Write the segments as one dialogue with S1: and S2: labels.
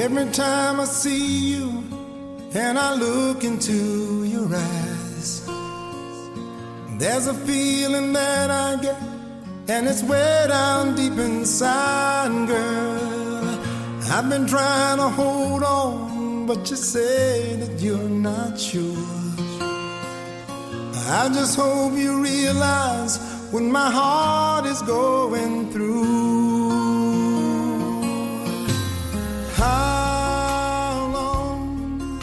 S1: Every time I see you and I look into your eyes, there's a feeling that I get, and it's way down deep inside, girl. I've been trying to hold on, but you say that you're not sure. I just hope you realize what my heart is going through. How long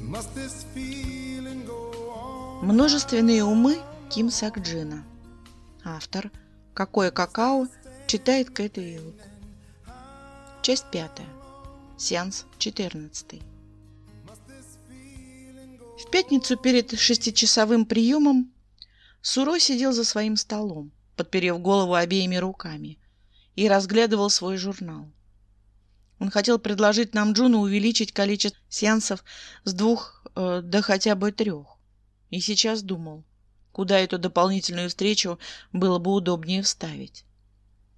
S1: must this feeling go on?
S2: Множественные умы Ким Сак-джина. Автор. Какое какао. Читает Кэт Уилд. Часть 5. Сеанс 14. В пятницу перед 6-часовым приемом Суро сидел за своим столом, подперев голову обеими руками, и разглядывал свой журнал. Он хотел предложить Намджуну увеличить количество сеансов с 2 до хотя бы 3. И сейчас думал, куда эту дополнительную встречу было бы удобнее вставить.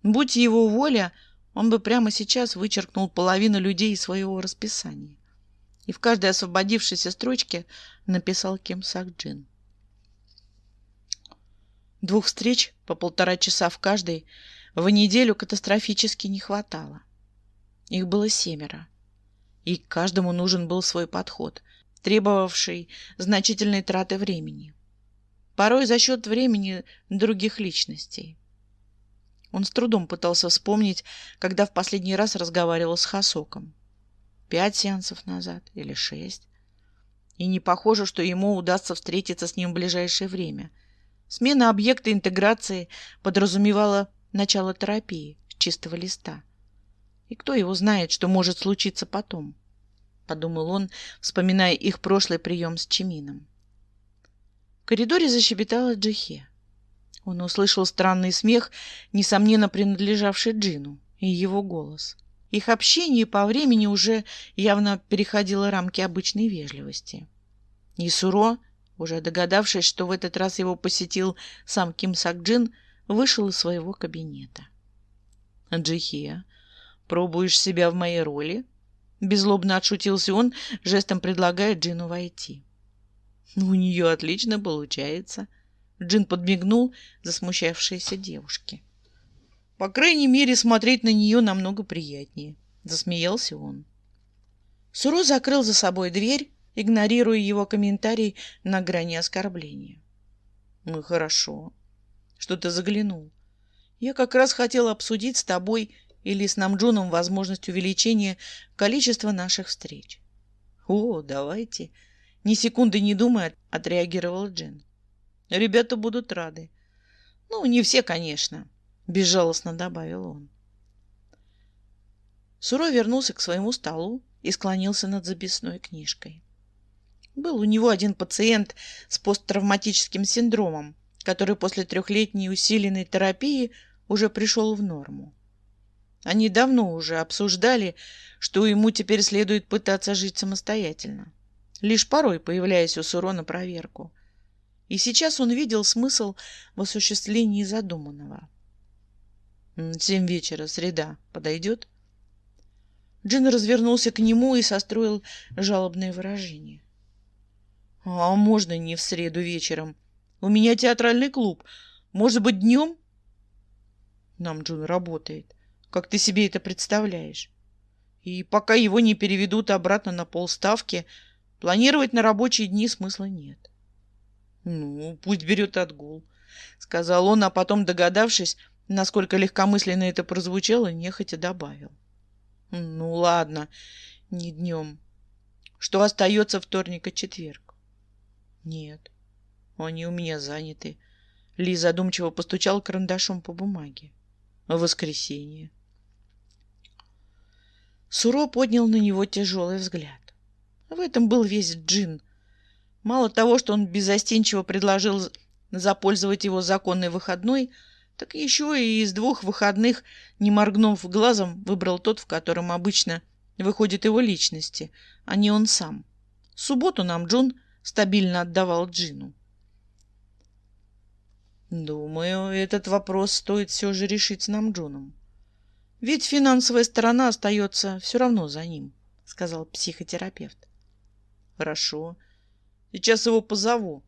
S2: Будь его воля, он бы прямо сейчас вычеркнул половину людей из своего расписания и в каждой освободившейся строчке написал Ким Сак-джин. 2 встреч по 1,5 часа в каждой в неделю катастрофически не хватало. Их было 7, и к каждому нужен был свой подход, требовавший значительной траты времени, порой за счет времени других личностей. Он с трудом пытался вспомнить, когда в последний раз разговаривал с Хасоком. 5 сеансов назад или 6. И не похоже, что ему удастся встретиться с ним в ближайшее время. Смена объекта интеграции подразумевала начало терапии с чистого листа. И кто его знает, что может случиться потом, подумал он, вспоминая их прошлый прием с Чимином. В коридоре защебетала Джихе. Он услышал странный смех, несомненно принадлежавший Джину, и его голос. Их общение по времени уже явно переходило рамки обычной вежливости. И Суро, уже догадавшись, что в этот раз его посетил сам Ким Сак-джин, вышел из своего кабинета. «Джихе, пробуешь себя в моей роли?» Беззлобно отшутился он, жестом предлагая Джину войти. «У нее отлично получается». Джин подмигнул засмущавшейся девушке. «По крайней мере, смотреть на нее намного приятнее», — засмеялся он. Суро закрыл за собой дверь, игнорируя его комментарий на грани оскорбления. «Ну, хорошо, что ты заглянул. Я как раз хотел обсудить с тобой или с Намджуном возможность увеличения количества наших встреч». «О, давайте», — ни секунды не думая, отреагировал Джин. «Ребята будут рады». «Ну, не все, конечно», — безжалостно добавил он. Суро вернулся к своему столу и склонился над записной книжкой. Был у него один пациент с посттравматическим синдромом, который после 3-летней усиленной терапии уже пришел в норму. Они давно уже обсуждали, что ему теперь следует пытаться жить самостоятельно, лишь порой появляясь у Суро на проверку. И сейчас он видел смысл в осуществлении задуманного. 7 вечера, среда, подойдет? Джин развернулся к нему и состроил жалобное выражение. «А можно не в среду вечером? У меня театральный клуб. Может быть, днем?» «Намджун работает. Как ты себе это представляешь? И пока его не переведут обратно на полставки, планировать на рабочие дни смысла нет». «Ну, пусть берет отгул», — сказал он, а потом, догадавшись, насколько легкомысленно это прозвучало, нехотя добавил. «Ну, ладно, не днем. Что остается вторник и четверг?» «Нет, они у меня заняты». Ли задумчиво постучал карандашом по бумаге. «В воскресенье». Суро поднял на него тяжелый взгляд. В этом был весь Джин. Мало того, что он беззастенчиво предложил запользовать его законный выходной, так еще и из 2 выходных, не моргнув глазом, выбрал тот, в котором обычно выходят его личности, а не он сам. Субботу Намджун стабильно отдавал Джину. «Думаю, этот вопрос стоит все же решить с Намджуном. Ведь финансовая сторона остается все равно за ним, сказал психотерапевт. Хорошо. Сейчас его позову.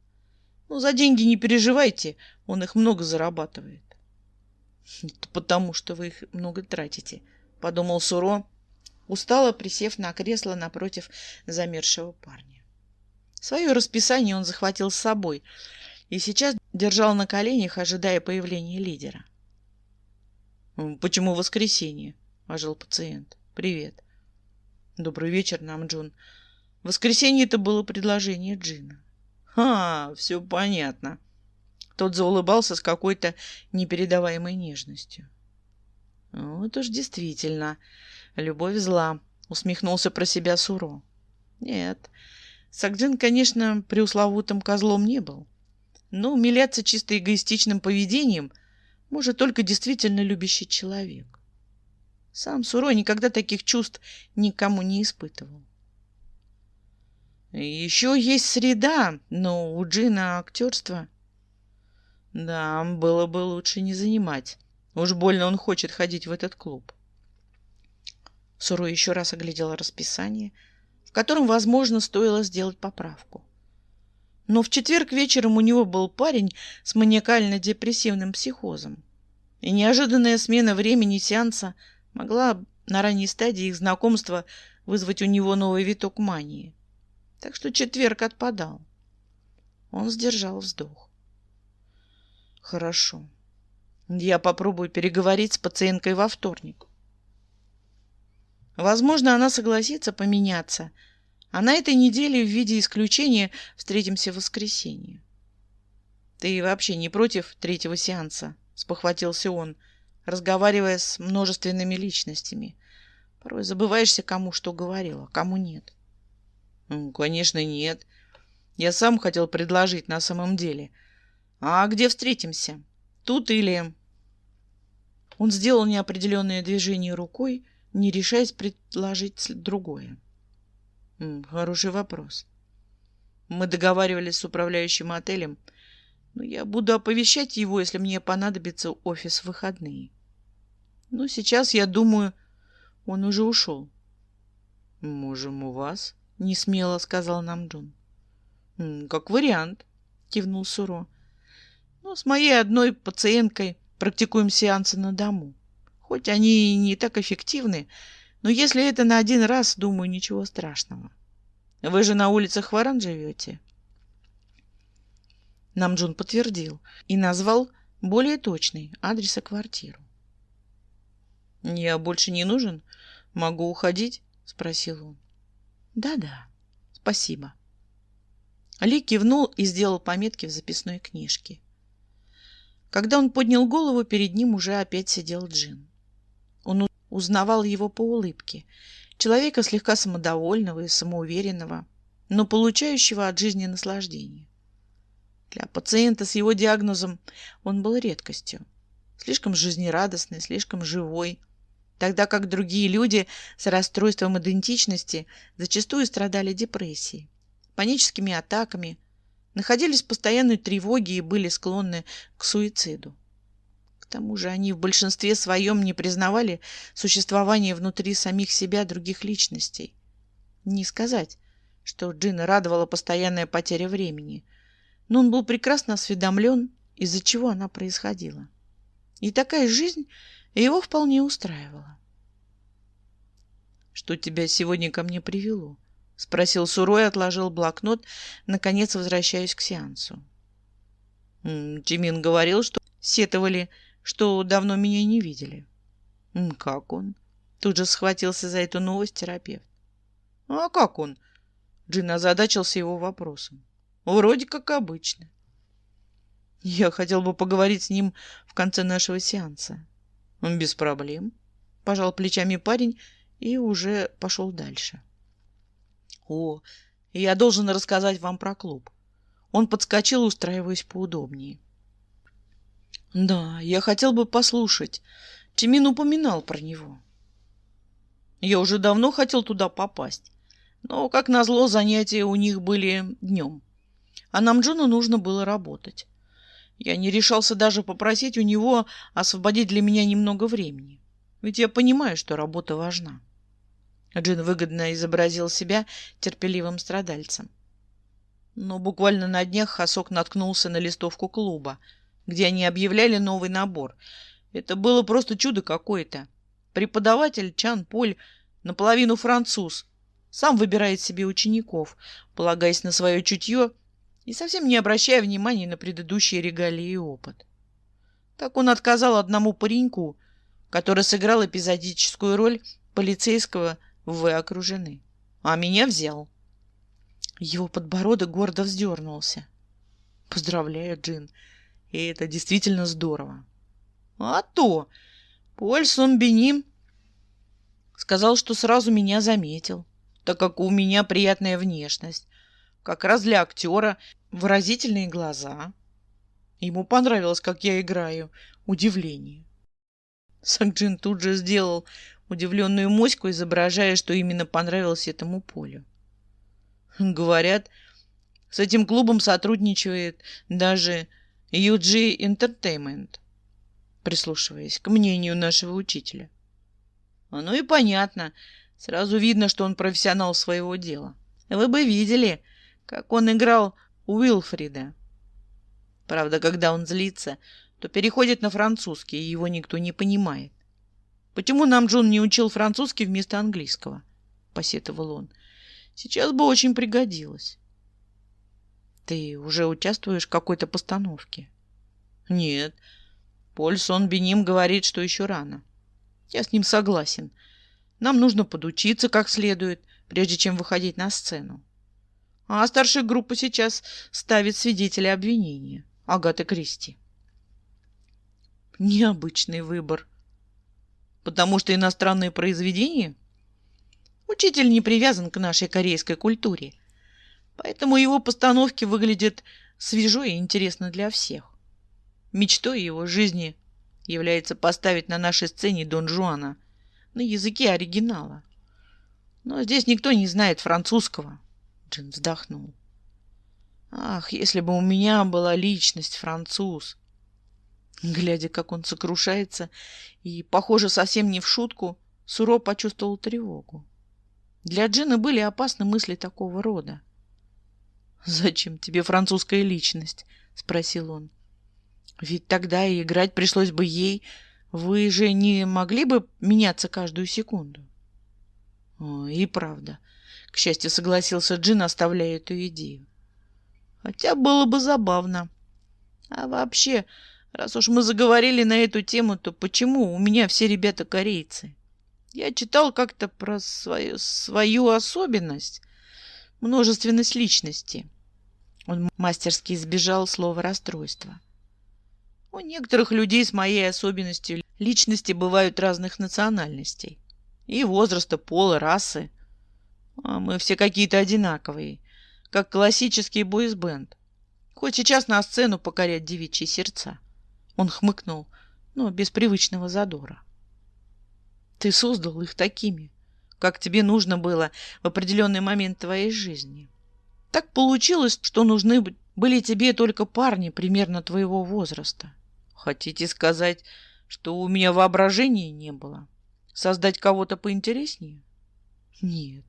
S2: Ну, за деньги не переживайте, он их много зарабатывает. Это потому, что вы их много тратите, подумал Суро, устало присев на кресло напротив замерзшего парня. Свое расписание он захватил с собой и сейчас держал на коленях, ожидая появления лидера. «Почему воскресенье?» – ожил пациент. «Привет». «Добрый вечер, Намджун. В воскресенье это было предложение Джина». Все понятно». Тот заулыбался с какой-то непередаваемой нежностью. «Вот уж действительно, любовь зла», — усмехнулся про себя Суро. «Нет, Сакджин, конечно, преусловутым козлом не был, но умиляться чисто эгоистичным поведением может только действительно любящий человек. Сам Суро никогда таких чувств никому не испытывал. Еще есть среда, но у Джина актерство. Да, было бы лучше не занимать. Уж больно он хочет ходить в этот клуб». Суро еще раз оглядел расписание, в котором, возможно, стоило сделать поправку. Но в четверг вечером у него был парень с маниакально-депрессивным психозом, и неожиданная смена времени сеанса могла на ранней стадии их знакомства вызвать у него новый виток мании. Так что четверг отпадал. Он сдержал вздох. «Хорошо. Я попробую переговорить с пациенткой во вторник. Возможно, она согласится поменяться, а на этой неделе в виде исключения встретимся в воскресенье». «Ты вообще не против третьего сеанса?» — спохватился он, разговаривая с множественными личностями. Порой забываешься, кому что говорил, а кому нет. «Конечно, нет. Я сам хотел предложить на самом деле. А где встретимся? Тут или...» Он сделал неопределенное движение рукой, не решаясь предложить другое. «Хороший вопрос. Мы договаривались с управляющим отелем, но я буду оповещать его, если мне понадобится офис в выходные. Но сейчас, я думаю, он уже ушел». «Можем у вас», — несмело сказал Намджун. «Как вариант», — кивнул Суро. «Но с моей одной пациенткой практикуем сеансы на дому. Хоть они и не так эффективны, но если это на один раз, думаю, ничего страшного. Вы же на улице Хваран живете?» Намджун подтвердил и назвал более точный адрес и квартиру. «Я больше не нужен? Могу уходить?» — спросил он. «Да-да, спасибо». Ли кивнул и сделал пометки в записной книжке. Когда он поднял голову, перед ним уже опять сидел Джин. Он узнавал его по улыбке, человека слегка самодовольного и самоуверенного, но получающего от жизни наслаждение. Для пациента с его диагнозом он был редкостью. Слишком жизнерадостный, слишком живой, тогда как другие люди с расстройством идентичности зачастую страдали депрессией, паническими атаками, находились в постоянной тревоге и были склонны к суициду. К тому же они в большинстве своем не признавали существование внутри самих себя других личностей. Не сказать, что Джина радовала постоянная потеря времени, но он был прекрасно осведомлен, из-за чего она происходила. И такая жизнь его вполне устраивала. «Что тебя сегодня ко мне привело?» — спросил Суро и отложил блокнот, наконец возвращаясь к сеансу. Чимин говорил, что сетовали, что давно меня не видели. «Как он?» — тут же схватился за эту новость терапевт. «А как он?» — Джин озадачился его вопросом. «Вроде как обычно». «Я хотел бы поговорить с ним в конце нашего сеанса». «Без проблем», — пожал плечами парень и уже пошел дальше. «О, я должен рассказать вам про клуб». Он подскочил, устраиваясь поудобнее. «Да, я хотел бы послушать. Чимин упоминал про него. Я уже давно хотел туда попасть, но, как назло, занятия у них были днем, а Намджуну нужно было работать. Я не решался даже попросить у него освободить для меня немного времени. Ведь я понимаю, что работа важна. Джин выгодно изобразил себя терпеливым страдальцем. Но буквально на днях Хасок наткнулся на листовку клуба, где они объявляли новый набор. Это было просто чудо какое-то. Преподаватель Чан Поль наполовину француз, сам выбирает себе учеников, полагаясь на свое чутье и совсем не обращая внимания на предыдущие регалии и опыт. Так он отказал одному пареньку, который сыграл эпизодическую роль полицейского в «Вы окружены», а меня взял. Его подбородок гордо вздернулся. Поздравляю, Джин, и это действительно здорово. А то Поль Сон Биним сказал, что сразу меня заметил, так как у меня приятная внешность, как раз для актера, выразительные глаза. Ему понравилось, как я играю. Удивление. Сакджин тут же сделал удивленную моську, изображая, что именно понравилось этому Полю. Говорят, с этим клубом сотрудничает даже UG Entertainment, прислушиваясь к мнению нашего учителя. Ну и понятно. Сразу видно, что он профессионал своего дела. Вы бы видели, как он играл Уилфрида. Правда, когда он злится, то переходит на французский, и его никто не понимает. «Почему нам Джун не учил французский вместо английского?» — посетовал он. «Сейчас бы очень пригодилось». «Ты уже участвуешь в какой-то постановке?» «Нет. Поль Сон Биним говорит, что еще рано. Я с ним согласен. Нам нужно подучиться как следует, прежде чем выходить на сцену. А старшая группа сейчас ставит свидетеля обвинения, Агаты Кристи». «Необычный выбор. Потому что иностранные произведения?» «Учитель не привязан к нашей корейской культуре, поэтому его постановки выглядят свежо и интересно для всех. Мечтой его жизни является поставить на нашей сцене Дон Жуана на языке оригинала. Но здесь никто не знает французского». Джин вздохнул. «Ах, если бы у меня была личность француз!» Глядя, как он сокрушается и, похоже, совсем не в шутку, Суро почувствовал тревогу. Для Джина были опасны мысли такого рода. «Зачем тебе французская личность?» — спросил он. «Ведь тогда и играть пришлось бы ей. Вы же не могли бы меняться каждую секунду?» «И правда», — к счастью, согласился Джин, оставляя эту идею. «Хотя было бы забавно. А вообще, раз уж мы заговорили на эту тему, то почему у меня все ребята корейцы? Я читал как-то про свою особенность, множественность личности». Он мастерски избежал слова расстройства. «У некоторых людей с моей особенностью личности бывают разных национальностей. И возраста, пола, расы. А мы все какие-то одинаковые, как классический бойсбенд. Хоть сейчас на сцену покорять девичьи сердца». Он хмыкнул, но без привычного задора. «Ты создал их такими, как тебе нужно было в определенный момент твоей жизни. Так получилось, что нужны были тебе только парни примерно твоего возраста. Хотите сказать, что у меня воображения не было? Создать кого-то поинтереснее? Нет.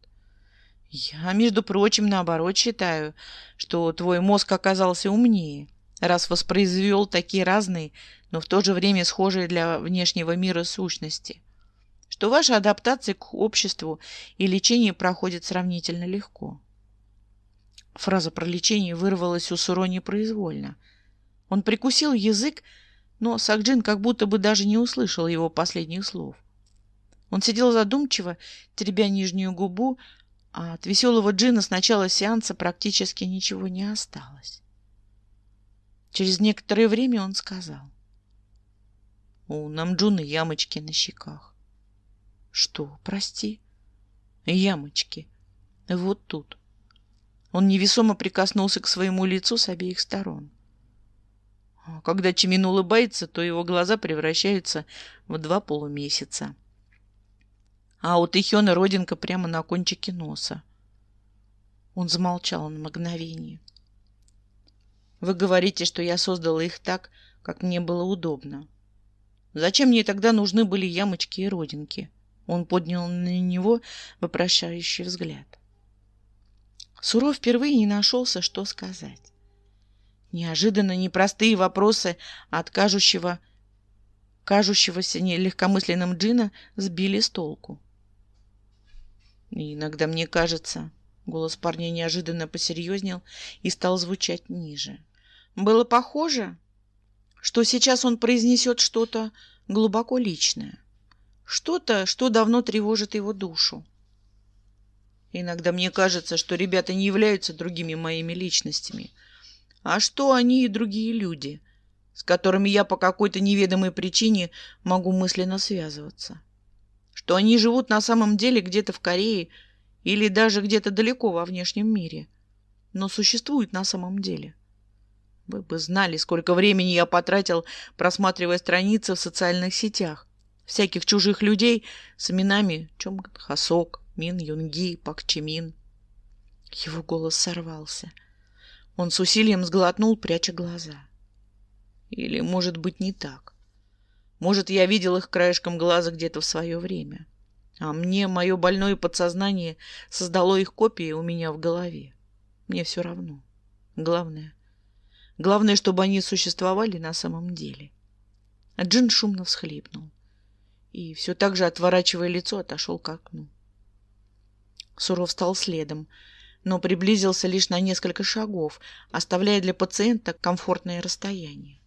S2: Я, между прочим, наоборот считаю, что твой мозг оказался умнее, раз воспроизвел такие разные, но в то же время схожие для внешнего мира сущности, что ваша адаптация к обществу и лечение проходит сравнительно легко». Фраза про лечение вырвалась у Суро непроизвольно. Он прикусил язык, но Сакджин как будто бы даже не услышал его последних слов. Он сидел задумчиво, теребя нижнюю губу, а от веселого Джина с начала сеанса практически ничего не осталось. Через некоторое время он сказал: «У Намджуна ямочки на щеках». «Что, прости?» «Ямочки. Вот тут». Он невесомо прикоснулся к своему лицу с обеих сторон. Когда Чимин улыбается, то его глаза превращаются в 2 полумесяца. А у Тэхёна родинка прямо на кончике носа. Он замолчал на мгновение. «Вы говорите, что я создала их так, как мне было удобно. Зачем мне тогда нужны были ямочки и родинки? Он поднял на него вопрошающий взгляд. Суров впервые не нашелся, что сказать. Неожиданно непростые вопросы от кажущегося легкомысленным Джина сбили с толку. И иногда мне кажется, голос парня неожиданно посерьезнел и стал звучать ниже. Было похоже, что сейчас он произнесет что-то глубоко личное. Что-то, что давно тревожит его душу. Иногда мне кажется, что ребята не являются другими моими личностями, а что они и другие люди, с которыми я по какой-то неведомой причине могу мысленно связываться. Что они живут на самом деле где-то в Корее или даже где-то далеко во внешнем мире, но существуют на самом деле. Вы бы знали, сколько времени я потратил, просматривая страницы в социальных сетях. Всяких чужих людей с именами Чонг Хасок, Мин Юнги, Пак Чимин. Его голос сорвался. Он с усилием сглотнул, пряча глаза. Или, может быть, не так. Может, я видел их краешком глаза где-то в свое время. А мне мое больное подсознание создало их копии у меня в голове. Мне все равно. Главное, чтобы они существовали на самом деле. Джин шумно всхлипнул. И все так же, отворачивая лицо, отошел к окну. Суров встал следом, но приблизился лишь на несколько шагов, оставляя для пациента комфортное расстояние.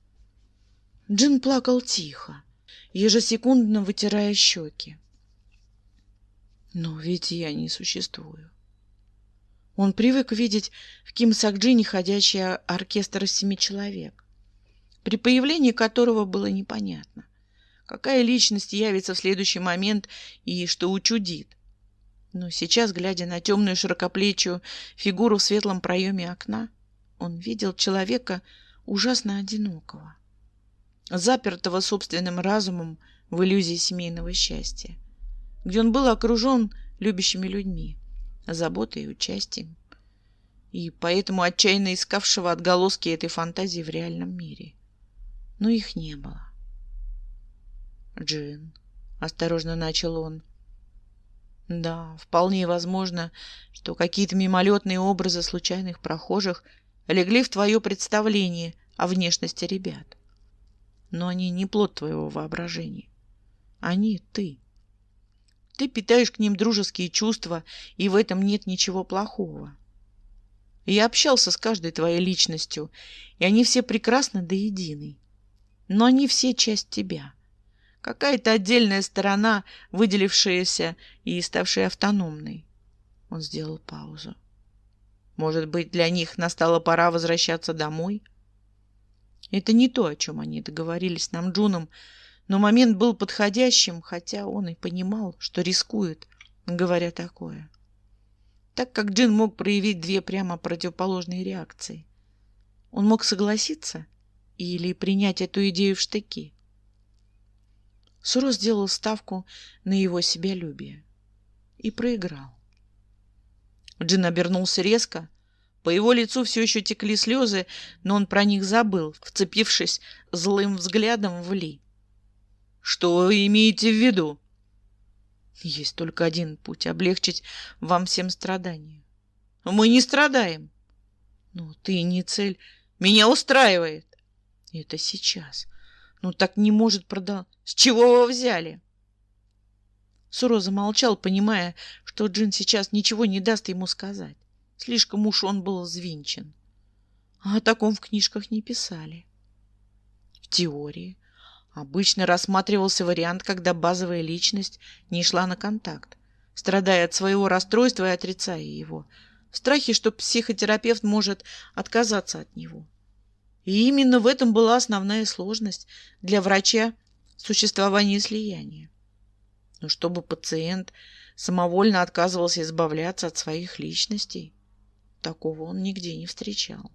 S2: Джин плакал тихо, ежесекундно вытирая щеки. Но ведь я не существую. Он привык видеть в Ким Сак-Джине ходячий оркестр из 7 человек, при появлении которого было непонятно, какая личность явится в следующий момент и что учудит. Но сейчас, глядя на темную широкоплечью фигуру в светлом проеме окна, он видел человека ужасно одинокого, запертого собственным разумом в иллюзии семейного счастья, где он был окружен любящими людьми, заботой и участием, и поэтому отчаянно искавшего отголоски этой фантазии в реальном мире. Но их не было. «Джин», — осторожно начал он. «Да, вполне возможно, что какие-то мимолетные образы случайных прохожих легли в твое представление о внешности ребят. Но они не плод твоего воображения. Они — ты. Ты питаешь к ним дружеские чувства, и в этом нет ничего плохого. Я общался с каждой твоей личностью, и они все прекрасны до единой. Но они все часть тебя. Какая-то отдельная сторона, выделившаяся и ставшая автономной». Он сделал паузу. «Может быть, для них настала пора возвращаться домой?» Это не то, о чем они договорились с Намджуном, но момент был подходящим, хотя он и понимал, что рискует, говоря такое. Так как Джин мог проявить 2 прямо противоположные реакции. Он мог согласиться или принять эту идею в штыки. Суров сделал ставку на его себялюбие и проиграл. Джин обернулся резко. По его лицу все еще текли слезы, но он про них забыл, вцепившись злым взглядом в Ли. «Что вы имеете в виду?» «Есть только один путь — облегчить вам всем страдания». «Мы не страдаем». «Ну, ты не цель. Меня устраивает». «Это сейчас. Ну, так не может продать. С чего вы взяли?» Суро замолчал, понимая, что Джин сейчас ничего не даст ему сказать. Слишком уж он был взвинчен. А о таком в книжках не писали. В теории обычно рассматривался вариант, когда базовая личность не шла на контакт, страдая от своего расстройства и отрицая его, в страхе, что психотерапевт может отказаться от него. И именно в этом была основная сложность для врача существования слияния. Но чтобы пациент самовольно отказывался избавляться от своих личностей, такого он нигде не встречал.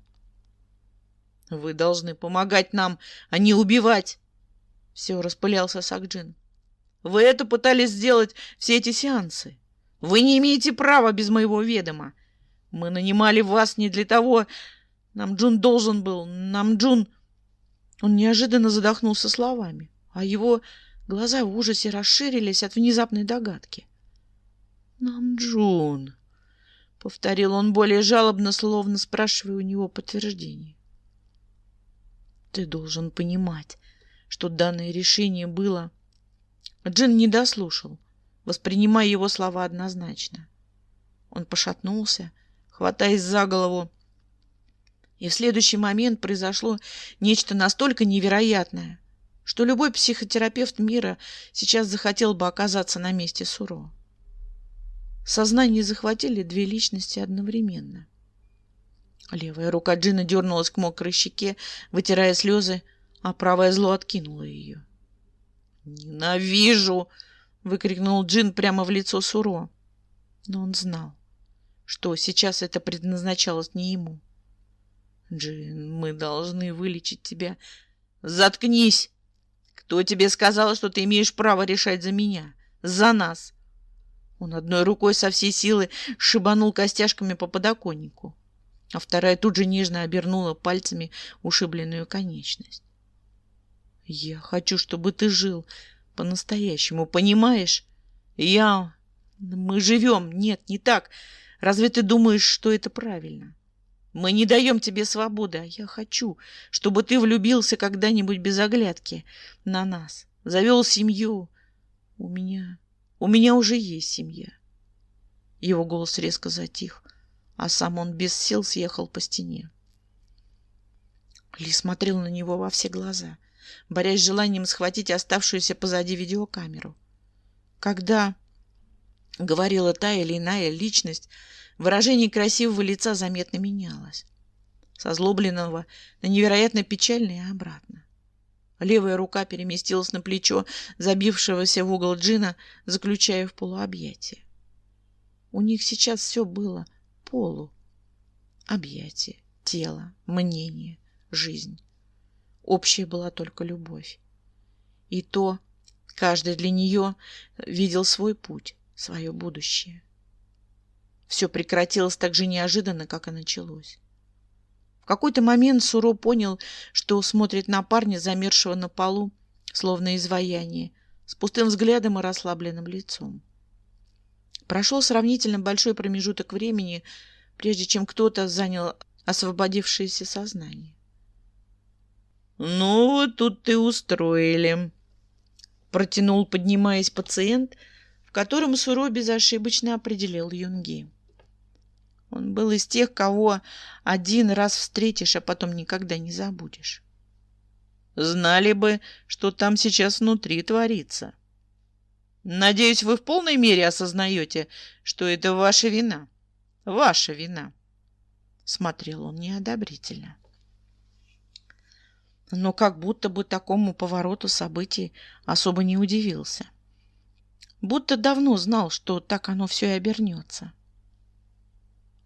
S2: «Вы должны помогать нам, а не убивать!» Все распылялся Сак-Джин. «Вы это пытались сделать все эти сеансы. Вы не имеете права без моего ведома. Мы нанимали вас не для того. Намджун должен был... Намджун...» Он неожиданно задохнулся словами. а его глаза в ужасе расширились от внезапной догадки. «Намджун», — повторил он более жалобно, словно спрашивая у него подтверждение. «Ты должен понимать, что данное решение было...» Джин не дослушал, воспринимая его слова однозначно. Он пошатнулся, хватаясь за голову, и в следующий момент произошло нечто настолько невероятное, что любой психотерапевт мира сейчас захотел бы оказаться на месте Суро. Сознание захватили две личности одновременно. Левая рука Джина дернулась к мокрой щеке, вытирая слезы, а правая зло откинула ее. «Ненавижу!» — выкрикнул Джин прямо в лицо Суро. Но он знал, что сейчас это предназначалось не ему. «Джин, мы должны вылечить тебя». «Заткнись! Кто тебе сказал, что ты имеешь право решать за меня? За нас!» Он одной рукой со всей силы шибанул костяшками по подоконнику, а вторая тут же нежно обернула пальцами ушибленную конечность. «Я хочу, чтобы ты жил по-настоящему, понимаешь? Мы живем. Нет, не так. Разве ты думаешь, что это правильно? Мы не даем тебе свободы, а я хочу, чтобы ты влюбился когда-нибудь без оглядки на нас, завел семью. У меня уже есть семья». Его голос резко затих, а сам он без сил съехал по стене. Ли смотрел на него во все глаза, борясь с желанием схватить оставшуюся позади видеокамеру. Когда говорила та или иная личность, выражение красивого лица заметно менялось. С озлобленного на невероятно печальное и обратно. Левая рука переместилась на плечо забившегося в угол Джина, заключая в полуобъятие. У них сейчас все было объятие, тело, мнение, жизнь. Общая была только любовь. И то каждый для нее видел свой путь, свое будущее. Все прекратилось так же неожиданно, как и началось. В какой-то момент Суро понял, что смотрит на парня, замерзшего на полу, словно изваяние, с пустым взглядом и расслабленным лицом. Прошел сравнительно большой промежуток времени, прежде чем кто-то занял освободившееся сознание. «Ну, вот тут ты устроили», — протянул, поднимаясь, пациент, в котором Суро безошибочно определил Юнги. Он был из тех, кого один раз встретишь, а потом никогда не забудешь. «Знали бы, что там сейчас внутри творится. Надеюсь, вы в полной мере осознаете, что это ваша вина. Ваша вина». Смотрел он неодобрительно. Но как будто бы такому повороту событий особо не удивился. Будто давно знал, что так оно все и обернется.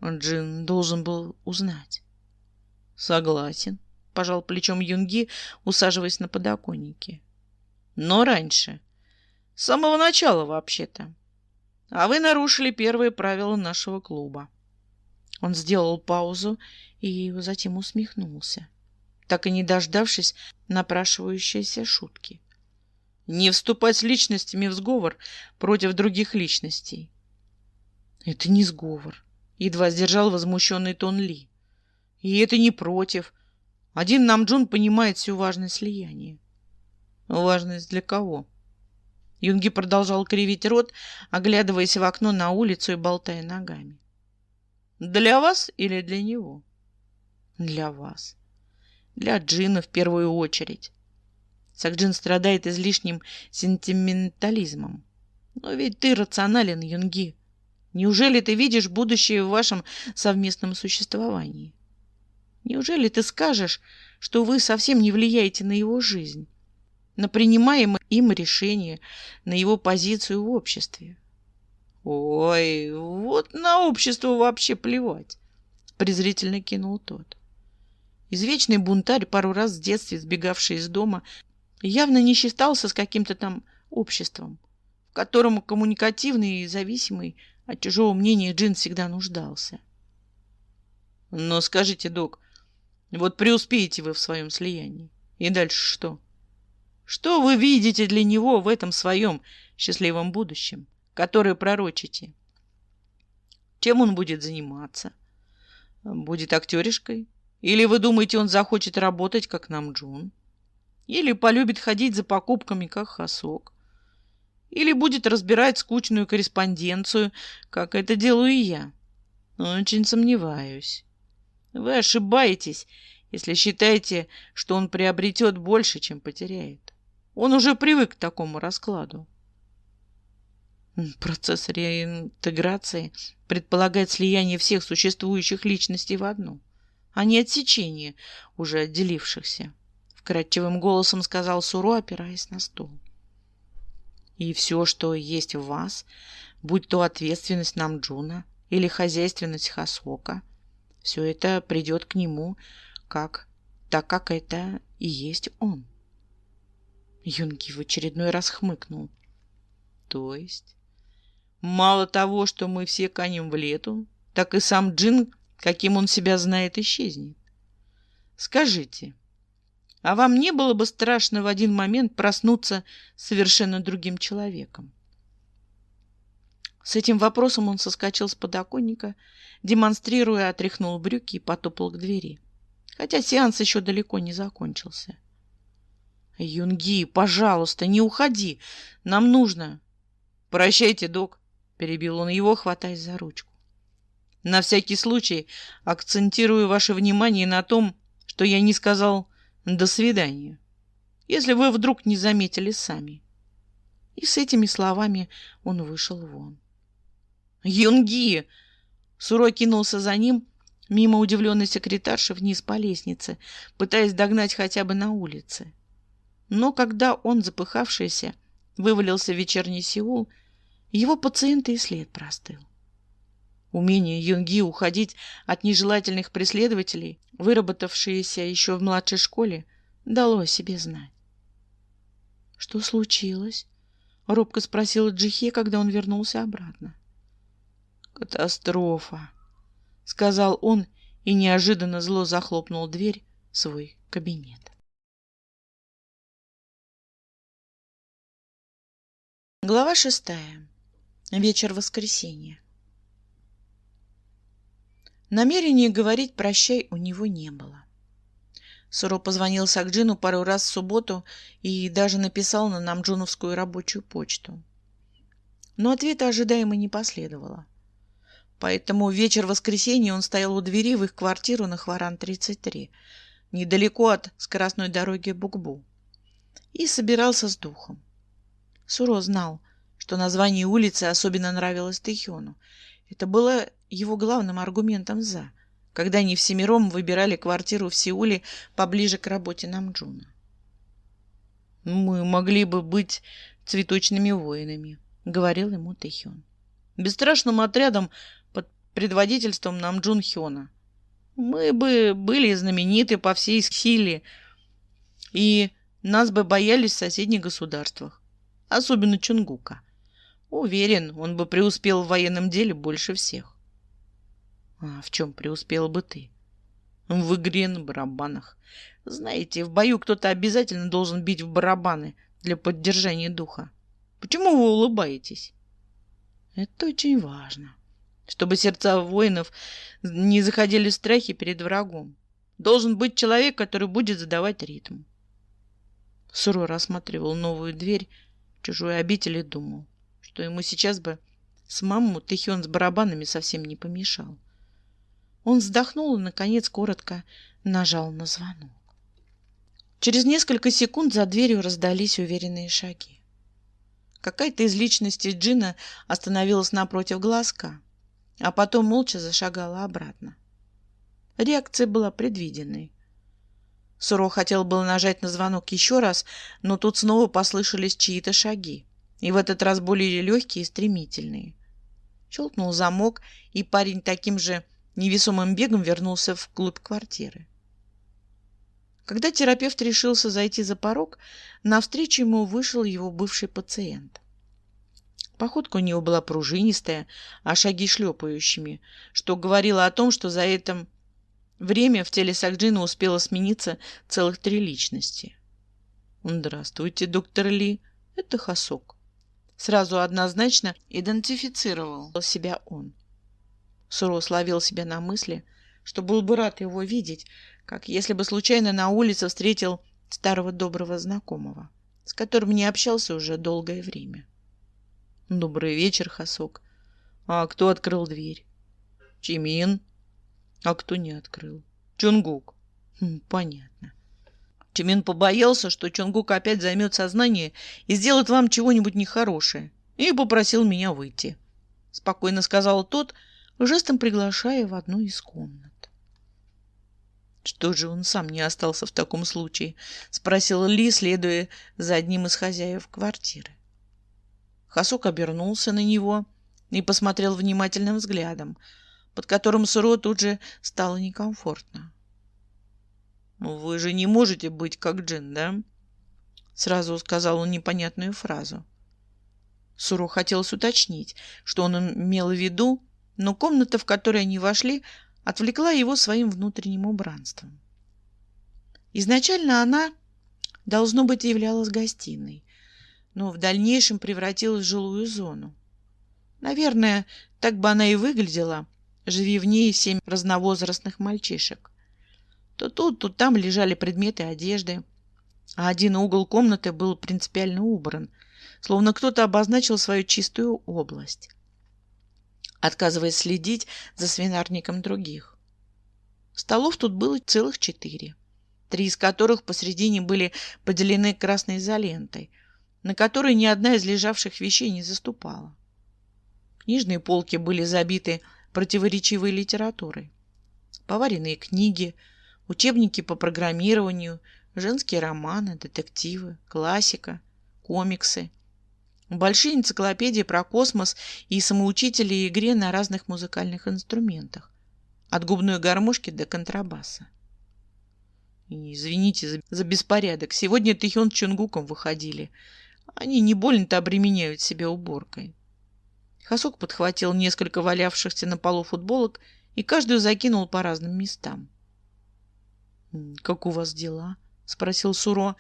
S2: Джин должен был узнать. «Согласен», — пожал плечом Юнги, усаживаясь на подоконнике. «Но раньше. С самого начала, вообще-то. А вы нарушили первые правила нашего клуба». Он сделал паузу и затем усмехнулся, так и не дождавшись напрашивающейся шутки. «Не вступать с личностями в сговор против других личностей». «Это не сговор», — едва сдержал возмущенный тон Ли. «И это не против. Один Намджун понимает всю важность слияния». «Важность для кого?» Юнги продолжал кривить рот, оглядываясь в окно на улицу и болтая ногами. «Для вас или для него?» «Для вас. Для Джина в первую очередь. Сакджин страдает излишним сентиментализмом. Но ведь ты рационален, Юнги. Неужели ты видишь будущее в вашем совместном существовании? Неужели ты скажешь, что вы совсем не влияете на его жизнь, на принимаемое им решение, на его позицию в обществе?» «Ой, вот на общество вообще плевать», — презрительно кинул тот. Извечный бунтарь, пару раз в детстве сбегавший из дома, явно не считался с каким-то там обществом, в котором коммуникативный и зависимый от чужого мнения Джин всегда нуждался. «Но скажите, док, вот преуспеете вы в своем слиянии, и дальше что? Что вы видите для него в этом своем счастливом будущем, которое пророчите? Чем он будет заниматься? Будет актеришкой? Или вы думаете, он захочет работать, как Намджун? Или полюбит ходить за покупками, как Хасок? Или будет разбирать скучную корреспонденцию, как это делаю и я? Очень сомневаюсь. Вы ошибаетесь, если считаете, что он приобретет больше, чем потеряет. Он уже привык к такому раскладу. Процесс реинтеграции предполагает слияние всех существующих личностей в одну, а не отсечение уже отделившихся, вкрадчивым голосом сказал Суро, опираясь на стол. И все, что есть в вас, будь то ответственность Намджуна или хозяйственность Хасока, все это придет к нему, так как это и есть он. Юнги в очередной раз хмыкнул. То есть, мало того, что мы все канем в лету, так и сам Джин, каким он себя знает, исчезнет. Скажите, а вам не было бы страшно в один момент проснуться совершенно другим человеком? С этим вопросом он соскочил с подоконника, демонстрируя, отряхнул брюки и потопал к двери. Хотя сеанс еще далеко не закончился. «Юнги, пожалуйста, не уходи. Нам нужно...» «Прощайте, док», — перебил он его, хватаясь за ручку. «На всякий случай акцентирую ваше внимание на том, что я не сказал «до свидания», если вы вдруг не заметили сами». И с этими словами он вышел вон. «Юнги!» Суро кинулся за ним, мимо удивленной секретарши, вниз по лестнице, пытаясь догнать хотя бы на улице. Но когда он, запыхавшийся, вывалился в вечерний Сеул, его пациента и след простыл. Умение Юнги уходить от нежелательных преследователей, выработавшееся еще в младшей школе, дало о себе знать. «Что случилось?» — робко спросила Джихе, когда он вернулся обратно. «Катастрофа», — сказал он и неожиданно зло захлопнул дверь в свой кабинет. Глава 6. Вечер воскресенья. Намерения говорить «прощай» у него не было. Суро позвонил Сакджину пару раз в субботу и даже написал на намджуновскую рабочую почту. Но ответа ожидаемо не последовало. Поэтому вечер воскресенья он стоял у двери в их квартиру на Хваран-33, недалеко от скоростной дороги Букбу, и собирался с духом. Суро знал, что название улицы особенно нравилось Тэхёну. Это было его главным аргументом «за», когда они всемиром выбирали квартиру в Сеуле поближе к работе Намджуна. «Мы могли бы быть цветочными воинами», — говорил ему Тэхён. «Бесстрашным отрядом под предводительством Намджун Хёна. Мы бы были знамениты по всей силе, и нас бы боялись в соседних государствах, особенно Чонгука. Уверен, он бы преуспел в военном деле больше всех». «А в чем преуспел бы ты?» «В игре на барабанах. Знаете, в бою кто-то обязательно должен бить в барабаны для поддержания духа. Почему вы улыбаетесь?» «Это очень важно, чтобы сердца воинов не заходили в страхе перед врагом. Должен быть человек, который будет задавать ритм». Суро рассматривал новую дверь в чужой обители и думал, что ему сейчас бы с маму Тэхён с барабанами совсем не помешал. Он вздохнул и, наконец, коротко нажал на звонок. Через несколько секунд за дверью раздались уверенные шаги. Какая-то из личностей Джина остановилась напротив глазка, а потом молча зашагала обратно. Реакция была предвиденной. Суро хотел было нажать на звонок еще раз, но тут снова послышались чьи-то шаги, и в этот раз более легкие и стремительные. Щелкнул замок, и парень таким же невесомым бегом вернулся вглубь квартиры. Когда терапевт решился зайти за порог, навстречу ему вышел его бывший пациент. Походка у него была пружинистая, а шаги шлепающими, что говорило о том, что за это время в теле Сакджина успело смениться целых 3 личности. «Здравствуйте, доктор Ли. Это Хасок». Сразу однозначно идентифицировал себя он. Суро словил себя на мысли, что был бы рад его видеть, как если бы случайно на улице встретил старого доброго знакомого, с которым не общался уже долгое время. «Добрый вечер, Хасок. А кто открыл дверь?» «Чимин». «А кто не открыл?» «Чонгук». «Понятно». Чимин побоялся, что Чонгук опять займет сознание и сделает вам чего-нибудь нехорошее, и попросил меня выйти. Спокойно сказал тот, жестом приглашая в одну из комнат. «Что же он сам не остался в таком случае?» — спросил Ли, следуя за одним из хозяев квартиры. Хасок обернулся на него и посмотрел внимательным взглядом, под которым Суро тут же стало некомфортно. «Вы же не можете быть как Джин, да?» Сразу сказал он непонятную фразу. Суро хотелось уточнить, что он имел в виду, но комната, в которой они вошли, отвлекла его своим внутренним убранством. Изначально она, должно быть, являлась гостиной, но в дальнейшем превратилась в жилую зону. Наверное, так бы она и выглядела, живи в ней 7 разновозрастных мальчишек. То тут, то там лежали предметы одежды, а один угол комнаты был принципиально убран, словно кто-то обозначил свою чистую область, отказываясь следить за свинарником других. Столов тут было целых 4, 3 из которых посредине были поделены красной изолентой, на которой ни одна из лежавших вещей не заступала. Книжные полки были забиты противоречивой литературой. Поваренные книги, учебники по программированию, женские романы, детективы, классика, комиксы, большие энциклопедии про космос и самоучители и игре на разных музыкальных инструментах, от губной гармошки до контрабаса. Извините за беспорядок. Сегодня Тэхён с Чонгуком выходили. Они не больно-то обременяют себя уборкой. Хасок подхватил несколько валявшихся на полу футболок и каждую закинул по разным местам. «Как у вас дела?» — спросил Суро.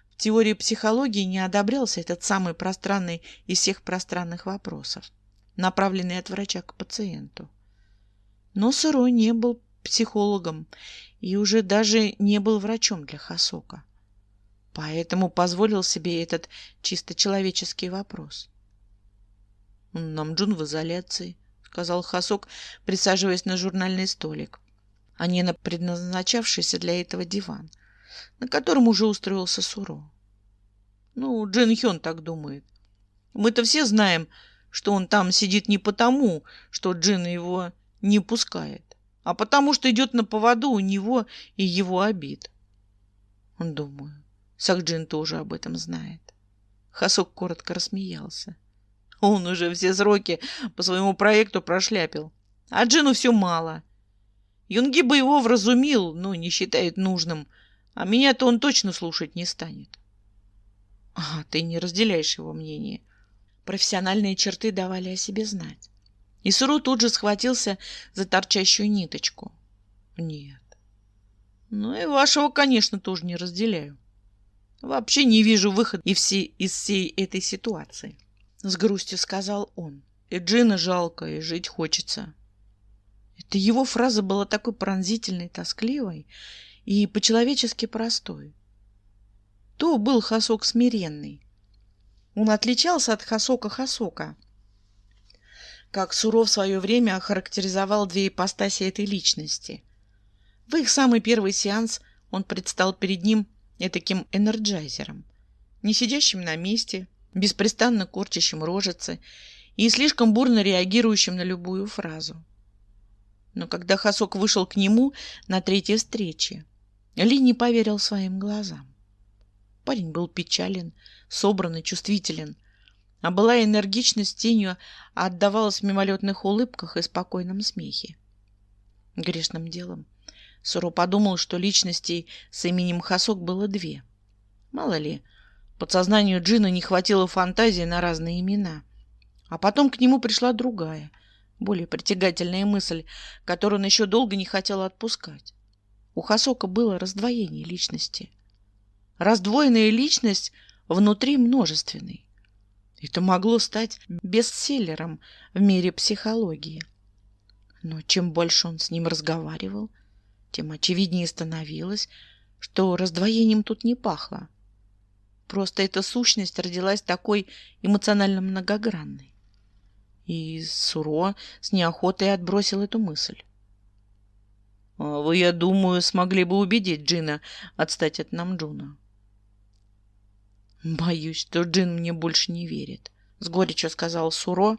S2: В теории психологии не одобрялся этот самый пространный из всех пространных вопросов, направленный от врача к пациенту. Но Суро не был психологом и уже даже не был врачом для Хасока. Поэтому позволил себе этот чисто человеческий вопрос. «Намджун в изоляции», — сказал Хасок, присаживаясь на журнальный столик, а не на предназначавшийся для этого диван, на котором уже устроился Суро. «Ну, Джин Хён так думает. Мы-то все знаем, что он там сидит не потому, что Джин его не пускает, а потому, что идет на поводу у него и его обид. Думаю, Сакджин тоже об этом знает». Хасок коротко рассмеялся. Он уже все сроки по своему проекту прошляпил, а Джину все мало. Юнги бы его вразумил, но не считает нужным, а меня-то он точно слушать не станет. Ты не разделяешь его мнение. Профессиональные черты давали о себе знать. И Суро тут же схватился за торчащую ниточку. Нет. Ну и вашего, конечно, тоже не разделяю. Вообще не вижу выхода из всей этой ситуации. С грустью сказал он. И Джина жалко, и жить хочется. Это его фраза была такой пронзительной, тоскливой и по-человечески простой. То был Хасок смиренный. Он отличался от Хасока, как Суро в свое время охарактеризовал 2 ипостаси этой личности. В их самый первый сеанс он предстал перед ним этаким энерджайзером, не сидящим на месте, беспрестанно корчащим рожицы и слишком бурно реагирующим на любую фразу. Но когда Хасок вышел к нему на 3-й встрече, Ли не поверил своим глазам. Парень был печален, собран и чувствителен, а былая энергичность тенью отдавалась в мимолетных улыбках и спокойном смехе. Грешным делом Суро подумал, что личностей с именем Хасок было 2. Мало ли, подсознанию Джина не хватило фантазии на разные имена. А потом к нему пришла другая, более притягательная мысль, которую он еще долго не хотел отпускать. У Хасока было раздвоение личности. Раздвоенная личность внутри множественной. Это могло стать бестселлером в мире психологии. Но чем больше он с ним разговаривал, тем очевиднее становилось, что раздвоением тут не пахло. Просто эта сущность родилась такой эмоционально многогранной. И Суро с неохотой отбросил эту мысль. Вы, я думаю, смогли бы убедить Джина отстать от Намджуна. Боюсь, что Джин мне больше не верит, с горечью сказал Суро,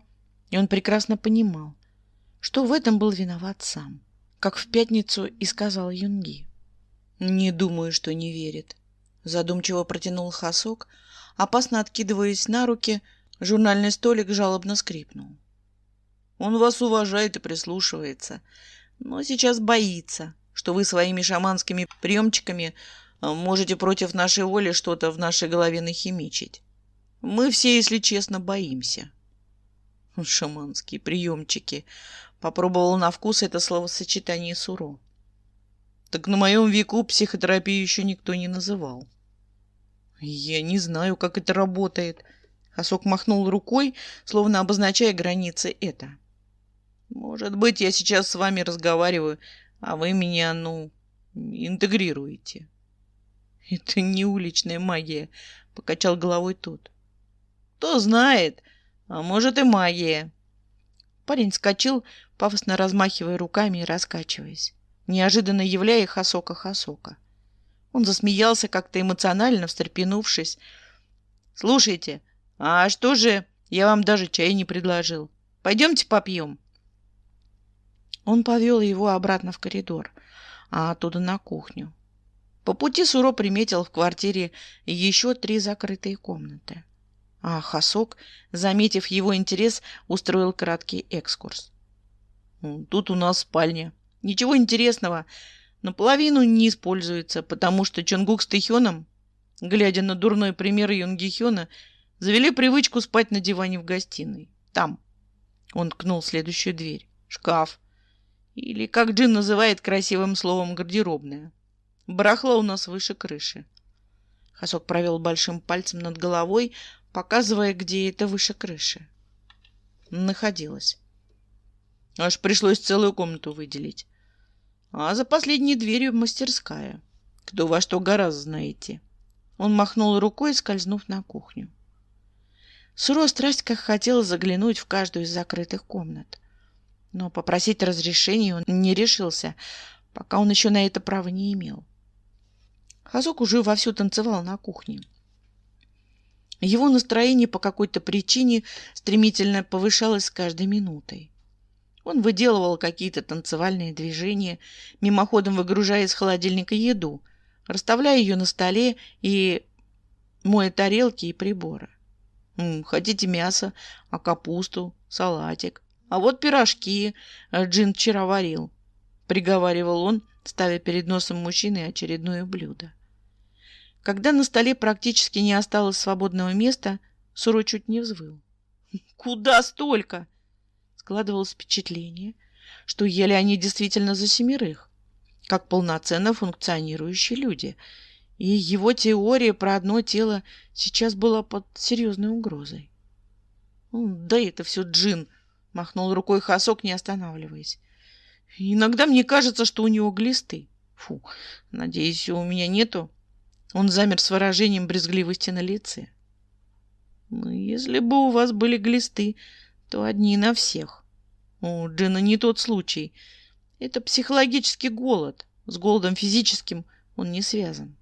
S2: и он прекрасно понимал, что в этом был виноват сам, как в пятницу и сказал Юнги. Не думаю, что не верит, задумчиво протянул Хасок, опасно откидываясь на руки, журнальный столик жалобно скрипнул. Он вас уважает и прислушивается, но сейчас боится, что вы своими шаманскими приемчиками можете против нашей воли что-то в нашей голове нахимичить. Мы все, если честно, боимся. Шаманские приемчики. Попробовал на вкус это словосочетание Суро. Так на моем веку психотерапию еще никто не называл. Я не знаю, как это работает. Хасок махнул рукой, словно обозначая границы это. Может быть, я сейчас с вами разговариваю, а вы меня, интегрируете. Это не уличная магия, покачал головой тот. Кто знает, а может и магия. Парень вскочил, пафосно размахивая руками и раскачиваясь, неожиданно являя Хасока. Он засмеялся как-то эмоционально, встрепенувшись. Слушайте, а что же, я вам даже чай не предложил. Пойдемте попьем. Он повел его обратно в коридор, а оттуда на кухню. По пути Суро приметил в квартире еще 3 закрытые комнаты. А Хасок, заметив его интерес, устроил краткий экскурс. Тут у нас спальня. Ничего интересного. Наполовину не используется, потому что Чонгук с Тэхёном, глядя на дурной пример Юнги Хёна, завели привычку спать на диване в гостиной. Там. Он ткнул следующую дверь. Шкаф. Или, как Джин называет красивым словом, гардеробная. Барахло у нас выше крыши. Хасок провел большим пальцем над головой, показывая, где это выше крыши. Находилось. Аж пришлось целую комнату выделить. А за последней дверью мастерская. Кто во что гораздо знаете. Он махнул рукой, скользнув на кухню. Суро страсть как хотела заглянуть в каждую из закрытых комнат. Но попросить разрешения он не решился, пока он еще на это права не имел. Хасок уже вовсю танцевал на кухне. Его настроение по какой-то причине стремительно повышалось с каждой минутой. Он выделывал какие-то танцевальные движения, мимоходом выгружая из холодильника еду, расставляя ее на столе и моя тарелки и приборы. Хотите мясо, а капусту, салатик. А вот пирожки Джин вчера варил, приговаривал он, ставя перед носом мужчины очередное блюдо. Когда на столе практически не осталось свободного места, Суро чуть не взвыл. Куда столько? Складывалось впечатление, что ели они действительно за 7, как полноценно функционирующие люди, и его теория про одно тело сейчас была под серьезной угрозой. Да это все Джин, махнул рукой Хасок, не останавливаясь. Иногда мне кажется, что у него глисты. Фу, надеюсь, у меня нету. Он замер с выражением брезгливости на лице. Если бы у вас были глисты, то одни на всех. У Джина не тот случай. Это психологический голод. С голодом физическим он не связан.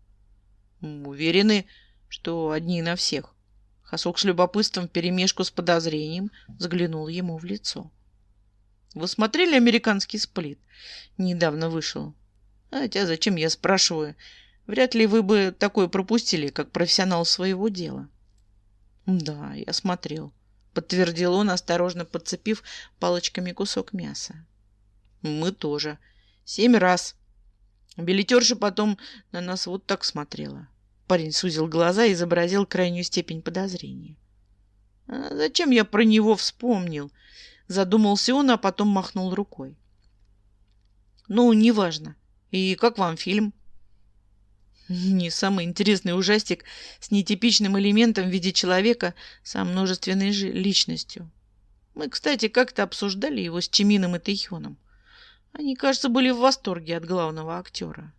S2: Уверены, что одни на всех. Хасок с любопытством вперемешку с подозрением заглянул ему в лицо. Вы смотрели американский сплит? Недавно вышел. Хотя зачем я спрашиваю? Вряд ли вы бы такое пропустили, как профессионал своего дела. Да, я смотрел, подтвердил он, осторожно подцепив палочками кусок мяса. Мы тоже. 7 раз. Билетерша потом на нас вот так смотрела. Парень сузил глаза и изобразил крайнюю степень подозрения. А зачем я про него вспомнил? Задумался он, а потом махнул рукой. Неважно. И как вам фильм? Не самый интересный ужастик с нетипичным элементом в виде человека со множественной личностью. Мы, кстати, как-то обсуждали его с Чимином и Тэйхёном. Они, кажется, были в восторге от главного актера.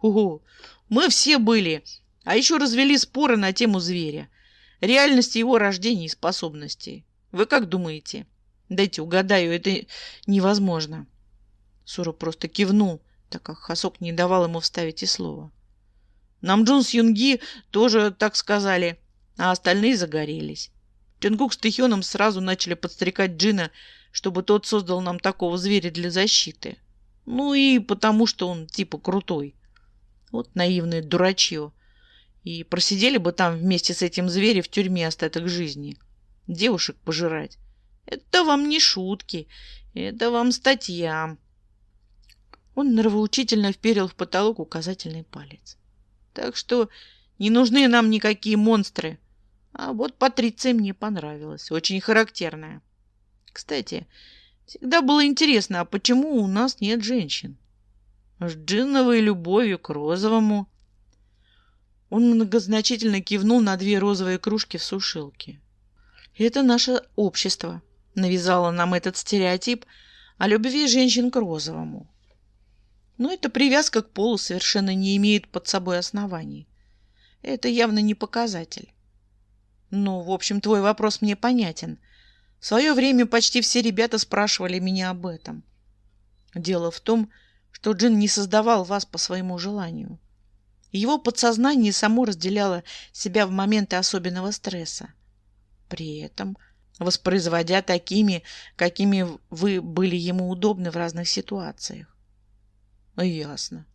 S2: Ого, мы все были, а еще развели споры на тему зверя, реальности его рождения и способностей. Вы как думаете? Дайте угадаю, это невозможно. Сура просто кивнул, так как Хасок не давал ему вставить и слова. Намджун с Юнги тоже так сказали, а остальные загорелись. Чонгук с Тэйхёном сразу начали подстрекать Джина, чтобы тот создал нам такого зверя для защиты. Ну и потому, что он типа крутой. Вот наивное дурачье. И просидели бы там вместе с этим зверем в тюрьме остаток жизни. Девушек пожирать. Это вам не шутки, это вам статья. Он нравоучительно вперил в потолок указательный палец. Так что не нужны нам никакие монстры. А вот Патриция мне понравилась, очень характерная. Кстати, всегда было интересно, а почему у нас нет женщин? С джинновой любовью к розовому. Он многозначительно кивнул на 2 розовые кружки в сушилке. Это наше общество навязало нам этот стереотип о любви женщин к розовому. Но эта привязка к полу совершенно не имеет под собой оснований. Это явно не показатель. Ну, в общем, твой вопрос мне понятен. В свое время почти все ребята спрашивали меня об этом. Дело в том, что джин не создавал вас по своему желанию. Его подсознание само разделяло себя в моменты особенного стресса. При этом воспроизводя такими, какими вы были ему удобны в разных ситуациях. Ясно.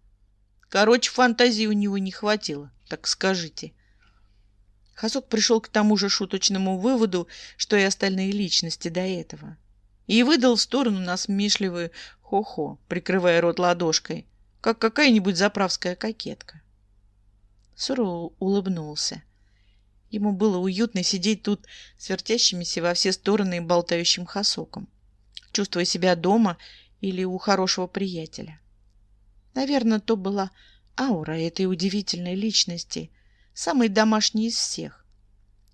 S2: Короче, фантазии у него не хватило, так скажите. Хасок пришел к тому же шуточному выводу, что и остальные личности до этого. И выдал в сторону насмешливый хо-хо, прикрывая рот ладошкой, как какая-нибудь заправская кокетка. Сура улыбнулся. Ему было уютно сидеть тут с вертящимися во все стороны и болтающим Хасоком, чувствуя себя дома или у хорошего приятеля. Наверное, то была аура этой удивительной личности, самой домашней из всех.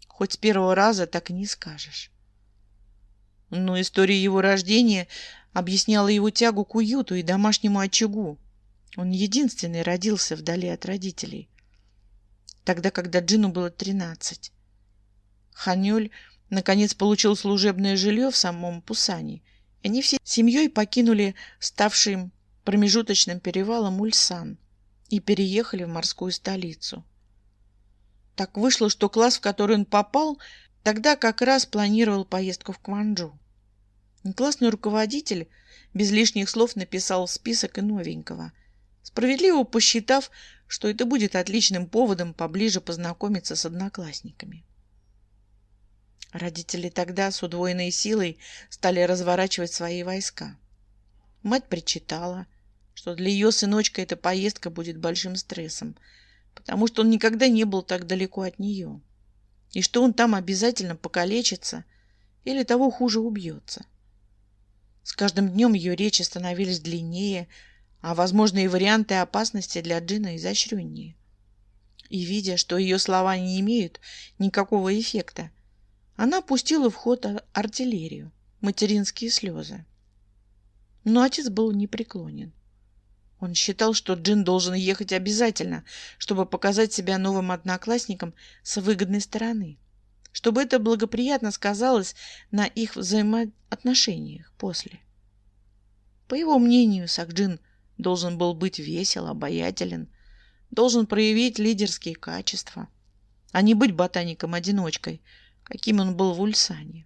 S2: Хоть с первого раза так и не скажешь. Но история его рождения объясняла его тягу к уюту и домашнему очагу. Он единственный родился вдали от родителей, тогда, когда Джину было 13. Ханьоль наконец получил служебное жилье в самом Пусане, и они всей семьей покинули ставший промежуточным перевалом Ульсан и переехали в морскую столицу. Так вышло, что класс, в который он попал, тогда как раз планировал поездку в Кванджу. Классный руководитель без лишних слов написал список и новенького, справедливо посчитав, что это будет отличным поводом поближе познакомиться с одноклассниками. Родители тогда с удвоенной силой стали разворачивать свои войска. Мать причитала, что для ее сыночка эта поездка будет большим стрессом, потому что он никогда не был так далеко от нее, и что он там обязательно покалечится или того хуже убьется. С каждым днем ее речи становились длиннее, а возможные варианты опасности для Джина изощреннее. И, видя, что ее слова не имеют никакого эффекта, она пустила в ход артиллерию, материнские слезы. Но отец был непреклонен. Он считал, что Джин должен ехать обязательно, чтобы показать себя новым одноклассникам с выгодной стороны, чтобы это благоприятно сказалось на их взаимоотношениях после. По его мнению, Сакджин должен был быть весел, обаятелен, должен проявить лидерские качества, а не быть ботаником-одиночкой, каким он был в Ульсане.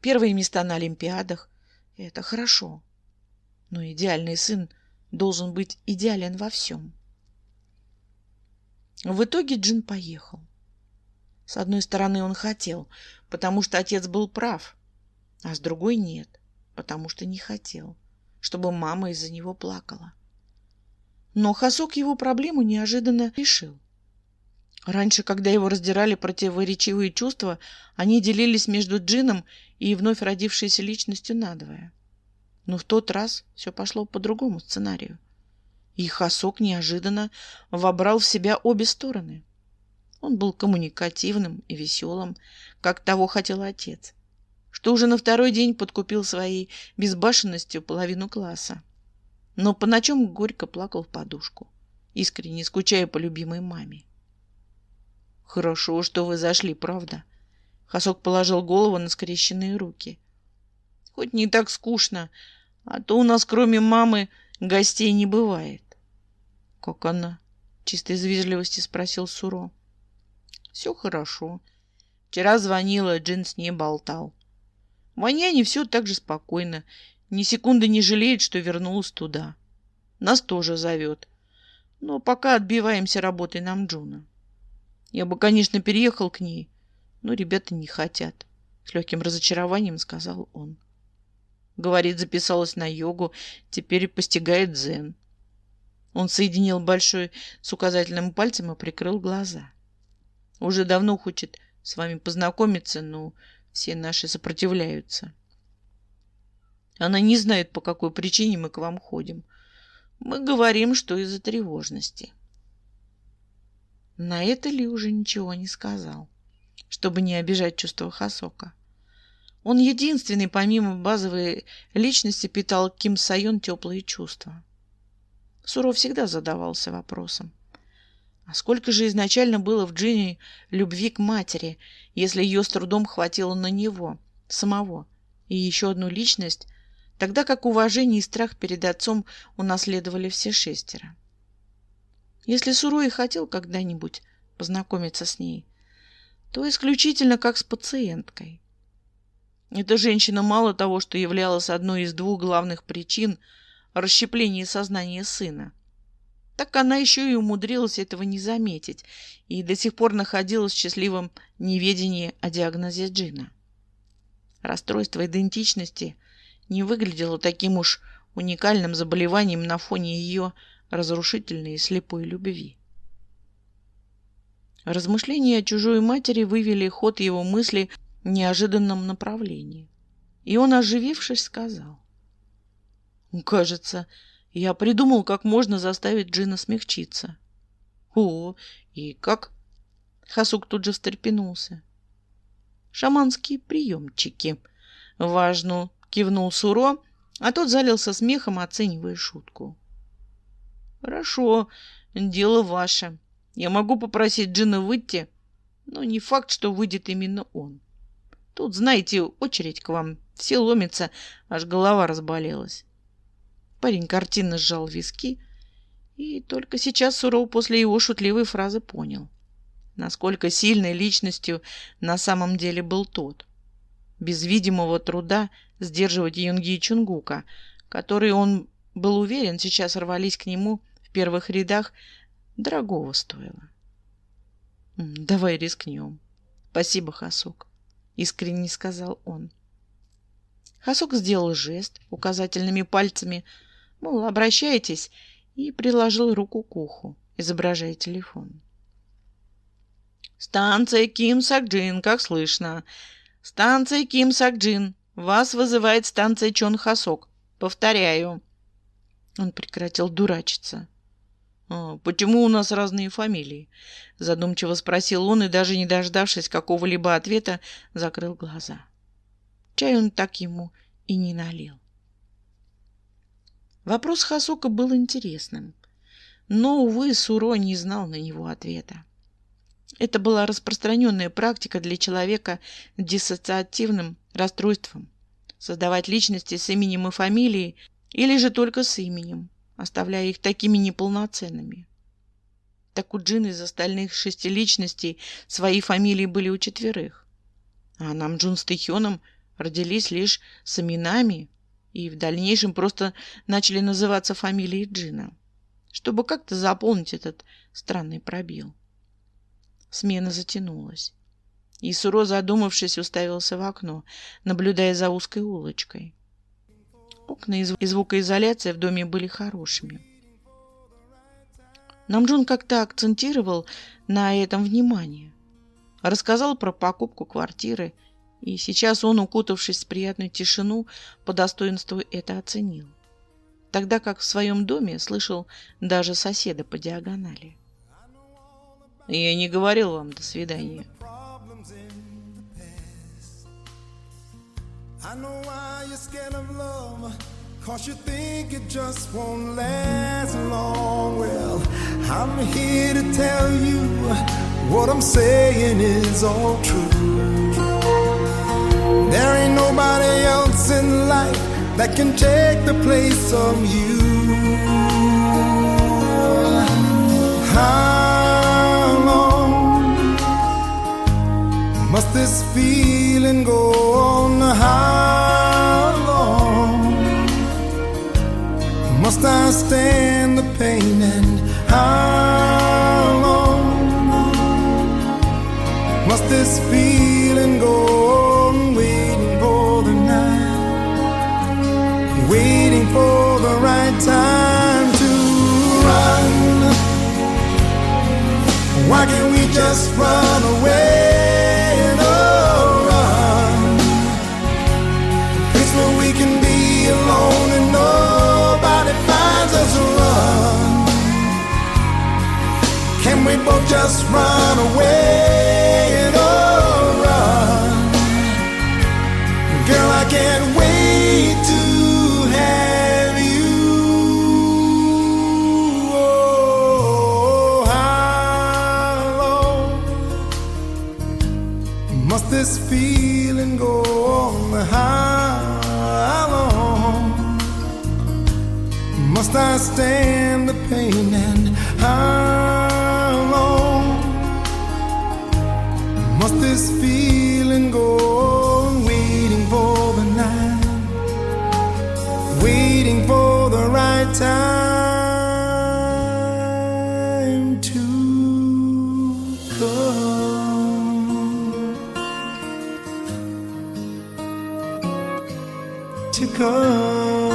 S2: Первые места на Олимпиадах – это хорошо, но идеальный сын должен быть идеален во всем. В итоге Джин поехал. С одной стороны, он хотел, потому что отец был прав, а с другой нет, потому что не хотел, чтобы мама из-за него плакала. Но Хасок его проблему неожиданно решил. Раньше, когда его раздирали противоречивые чувства, они делились между Джином и вновь родившейся личностью надвое. Но в тот раз все пошло по другому сценарию. И Хасок неожиданно вобрал в себя обе стороны. Он был коммуникативным и веселым, как того хотел отец, что уже на второй день подкупил своей безбашенностью половину класса. Но по ночам горько плакал в подушку, искренне скучая по любимой маме. «Хорошо, что вы зашли, правда?» Хасок положил голову на скрещенные руки. «Хоть не так скучно, а то у нас кроме мамы гостей не бывает». «Как она?» — чисто из вежливости спросил Суро. «Все хорошо. Вчера звонила, Джин с ней болтал. Ваняне все так же спокойно, ни секунды не жалеет, что вернулась туда. Нас тоже зовет. Но пока отбиваемся работой Намджуна. Я бы, конечно, переехал к ней, но ребята не хотят», — с легким разочарованием сказал он. Говорит, записалась на йогу, теперь постигает дзен. Он соединил большой с указательным пальцем и прикрыл глаза. Уже давно хочет с вами познакомиться, но все наши сопротивляются. Она не знает, по какой причине мы к вам ходим. Мы говорим, что из-за тревожности. На это Ли уже ничего не сказал, чтобы не обижать чувства Хасока. Он единственный, помимо базовой личности, питал к Ким Сайон теплые чувства. Суро всегда задавался вопросом: а сколько же изначально было в Джине любви к матери, если ее с трудом хватило на него, самого, и еще одну личность, тогда как уважение и страх перед отцом унаследовали все шестеро. Если Суро и хотел когда-нибудь познакомиться с ней, то исключительно как с пациенткой. Эта женщина мало того, что являлась одной из двух главных причин расщепления сознания сына, так она еще и умудрилась этого не заметить и до сих пор находилась в счастливом неведении о диагнозе Джина. Расстройство идентичности не выглядело таким уж уникальным заболеванием на фоне ее разрушительной и слепой любви. Размышления о чужой матери вывели ход его мысли в неожиданном направлении, и он, оживившись, сказал: «Кажется, я придумал, как можно заставить Джина смягчиться». «О, и как?» Хасук тут же встрепенулся. «Шаманские приемчики», — важно кивнул Суро, а тот залился смехом, оценивая шутку. «Хорошо, дело ваше. Я могу попросить Джина выйти, но не факт, что выйдет именно он. Тут, знаете, очередь к вам, все ломятся, аж голова разболелась». Парень картинно сжал виски, и только сейчас Суро после его шутливой фразы понял, насколько сильной личностью на самом деле был тот. Без видимого труда сдерживать Юнги и Чунгука, которые, он был уверен, сейчас рвались к нему в первых рядах, дорогого стоило. «Давай рискнем». «Спасибо, Хасок», — искренне сказал он. Хасок сделал жест указательными пальцами, мол, обращайтесь, и приложил руку к уху, изображая телефон. «Станция Ким Сакджин, как слышно. Станция Ким Сакджин. Вас вызывает станция Чон Хасок. Повторяю». Он прекратил дурачиться. «Почему у нас разные фамилии?» Задумчиво спросил он и, даже не дождавшись какого-либо ответа, закрыл глаза. Чай он так ему и не налил. Вопрос Хасока был интересным, но, увы, Суро не знал на него ответа. Это была распространенная практика для человека с диссоциативным расстройством – создавать личности с именем и фамилией или же только с именем, оставляя их такими неполноценными. Так у Джин из остальных 6 личностей свои фамилии были у 4, а Намджун с Тэхёном родились лишь с именами и в дальнейшем просто начали называться фамилией Джина, чтобы как-то заполнить этот странный пробел. Смена затянулась, и Суро, задумавшись, уставился в окно, наблюдая за узкой улочкой. Окна и звукоизоляция в доме были хорошими. Намджун как-то акцентировал на этом внимание, рассказал про покупку квартиры, и сейчас он, укутавшись в приятную тишину, по достоинству это оценил. тогда как в своем доме слышал даже соседа по диагонали. Я не говорил вам «до свидания».
S1: I know why you're scared of love, 'cause you think it just won't last long. Well, I'm here to tell you what I'm saying is all true. There ain't nobody else in life that can take the place of you. How long must this feeling go on? How long must I stand the pain? And how long must this feeling go on? Waiting for the night, waiting for the right time to run. Why can't we just run away? We can be alone and nobody finds us. Run. Can we both just run away and run? Girl, I can't wait to have you. Oh, how long must this feeling go on? How long must I stand the pain? And how long must this feeling go on? Waiting for the night, waiting for the right time to come.